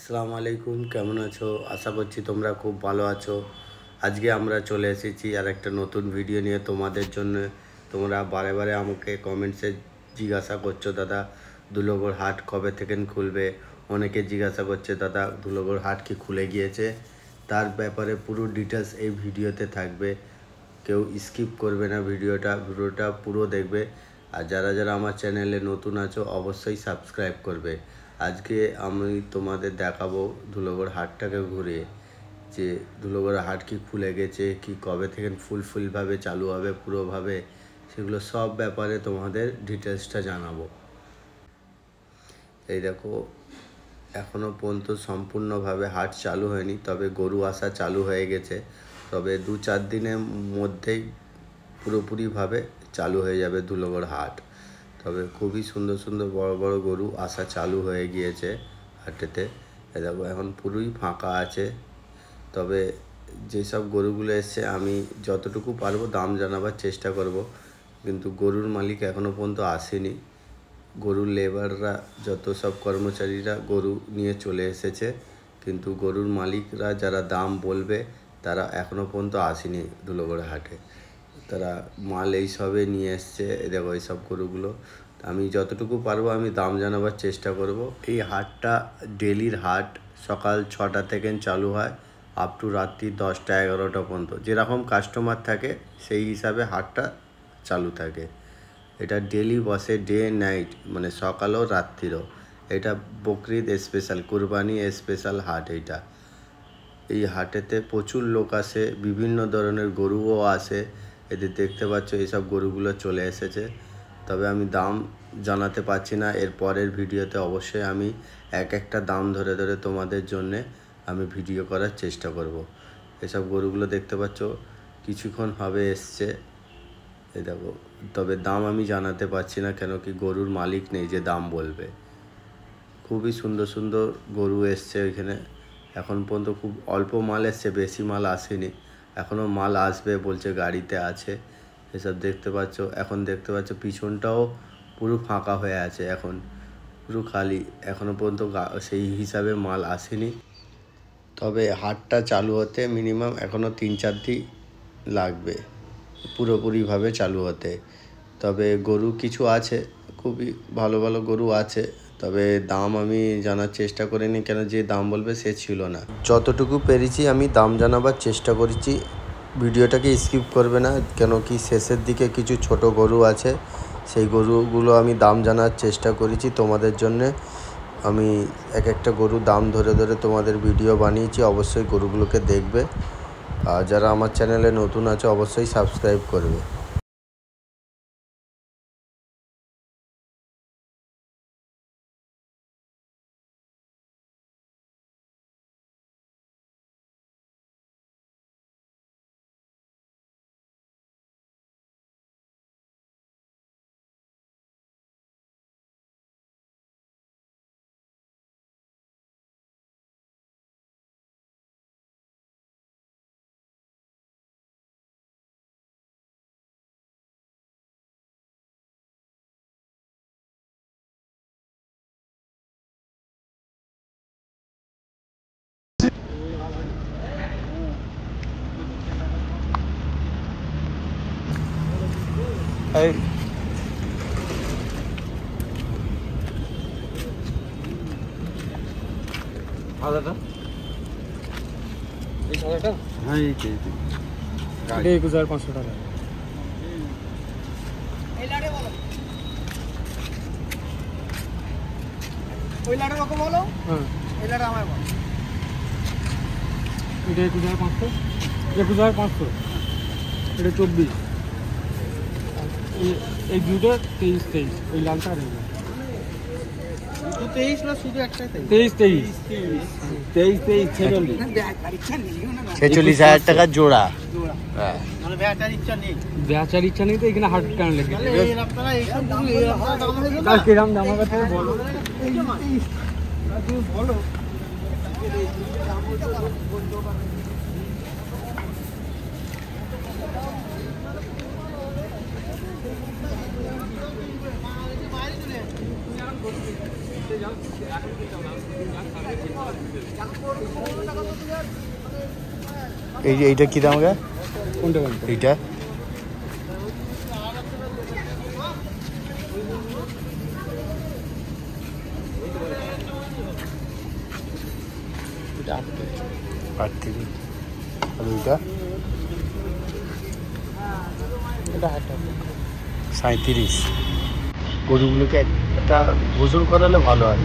আসসালামু আলাইকুম, কেমন আছো? আশা করছি তোমরা খুব ভালো আছো। আজকে আমরা চলে এসেছি আর একটা নতুন ভিডিও নিয়ে তোমাদের জন্য। তোমরা বারে বারে আমাকে কমেন্টসে জিজ্ঞাসা করছো, দাদা ধুলোগড় হাট কবে থেকে খুলবে। অনেকে জিজ্ঞাসা করছে, দাদা ধুলোগড় হাট কি খুলে গিয়েছে। তার ব্যাপারে পুরো ডিটেলস এই ভিডিওতে থাকবে। কেউ স্কিপ করবে না, ভিডিওটা পুরো দেখবে। আর যারা যারা আমার চ্যানেলে নতুন আছো অবশ্যই সাবস্ক্রাইব করবে। আজকে আমি তোমাদের দেখাবো ধুলোগড় হাটটাকে ঘুরে, যে ধুলোগড় হাট কি খুলে গেছে, কি কবে থেকে ফুলভাবে চালু হবে পুরোভাবে, সেগুলো সব ব্যাপারে তোমাদের ডিটেলসটা জানাবো। এই দেখো, এখনও পর্যন্ত সম্পূর্ণভাবে হাট চালু হয়নি, তবে গরু আসা চালু হয়ে গেছে। তবে 2-4 দিনের মধ্যেই পুরোপুরিভাবে চালু হয়ে যাবে ধুলোগড় হাট। তবে খুবই সুন্দর সুন্দর বড় বড় গরু আসা চালু হয়ে গিয়েছে হাটেতে। দেখো এখন পুরোই ফাঁকা আছে। তবে যেসব গরুগুলো এসছে আমি যতটুকু পারবো দাম জানাবার চেষ্টা করব, কিন্তু গরুর মালিক এখনও পর্যন্ত আসেনি। গরুর লেবাররা, যত সব কর্মচারীরা গরু নিয়ে চলে এসেছে, কিন্তু গরুর মালিকরা যারা দাম বলবে তারা এখনও পর্যন্ত আসেনি ধুলোগড় হাটে। তারা মাল এই সবে নিয়ে এসছে। দেখো এইসব গরুগুলো, আমি যতটুকু পারবো আমি দাম জানাবার চেষ্টা করব। এই হাটটা ডেলির হাট, সকাল 6টা থেকে চালু হয় আপ টু রাত্রি 10টা-11টা পর্যন্ত। যেরকম কাস্টমার থাকে সেই হিসাবে হাটটা চালু থাকে। এটা ডেলি বসে, ডে নাইট, মানে সকালও রাত্রিরও। এটা বকরিদ স্পেশাল, কুরবানি স্পেশাল হাট এইটা। এই হাটেতে প্রচুর লোক আসে, বিভিন্ন ধরনের গরুও আসে। এদের দেখতে পাচ্ছ এইসব গরুগুলো চলে এসেছে। তবে আমি দাম জানাতে পারছি না, এর পরের ভিডিওতে অবশ্যই আমি এক একটা দাম ধরে ধরে তোমাদের জন্যে আমি ভিডিও করার চেষ্টা করব। এসব গরুগুলো দেখতে পাচ্ছ কিছুক্ষণ হবে এসছে। এই দেখো, তবে দাম আমি জানাতে পারছি না, কেন কি গরুর মালিক নেই যে দাম বলবে। খুবই সুন্দর সুন্দর গরু এসছে ওইখানে। এখন পর্যন্ত খুব অল্প মাল এসছে, বেশি মাল আসেনি। এখনও মাল আসবে বলছে, গাড়িতে আছে। এসব দেখতে পাচ্ছ। এখন দেখতে পাচ্ছ পিছনটাও পুরো ফাঁকা হয়ে আছে, এখন পুরো খালি। এখনও পর্যন্ত সেই হিসাবে মাল আসেনি। তবে হাটটা চালু হতে মিনিমাম এখনও 3-4 দিন লাগবে পুরোপুরিভাবে চালু হতে। তবে গরু কিছু আছে, খুবই ভালো ভালো গরু আছে। তবে দাম আমি জানার চেষ্টা করিনি, কেন যে দাম বলবে সে ছিল না। যতটুকু পেরেছি আমি দাম জানাবার চেষ্টা করেছি। ভিডিওটাকে স্কিপ করবে না, কেন কি শেষের দিকে কিছু ছোট গরু আছে, সেই গরুগুলো আমি দাম জানার চেষ্টা করেছি তোমাদের জন্যে। আমি এক একটা গরু দাম ধরে ধরে তোমাদের ভিডিও বানিয়েছি, অবশ্যই গরুগুলোকে দেখবে। আর যারা আমার চ্যানেলে নতুন আছে অবশ্যই সাবস্ক্রাইব করবে। এই সাদাটা, এই সাদাটা, হ্যাঁ এই 21,500 টাকা। ওই লাড়ের ওকে বলো, হ্যাঁ এই লাড়ে আমায় বলো। এটা 21,500, 21,500, এটা 24। এই দুটো 23, ওই লালটা আর এইটা। শুধু 23 না শুধু একটাই? 23, 46। 46,000 টাকা জোড়া। জোড়া। হ্যাঁ, মানে ব্যাটার ইচ্ছা নেই। বেচার ইচ্ছা নেই তো এখানে হাট টান লেগে তাহলে এই আপনারা এইসব দাম হয়ে গেল। তার কিরাম দাম হবে তুমি বলো। তুমি বলো। এইটা কি দাম গা? কোনটা কোনটা? এইটা এটা 8 আর ওইটা এটা 8 37। গরুগুলোকে একটা গোসল করালে ভালো হয়।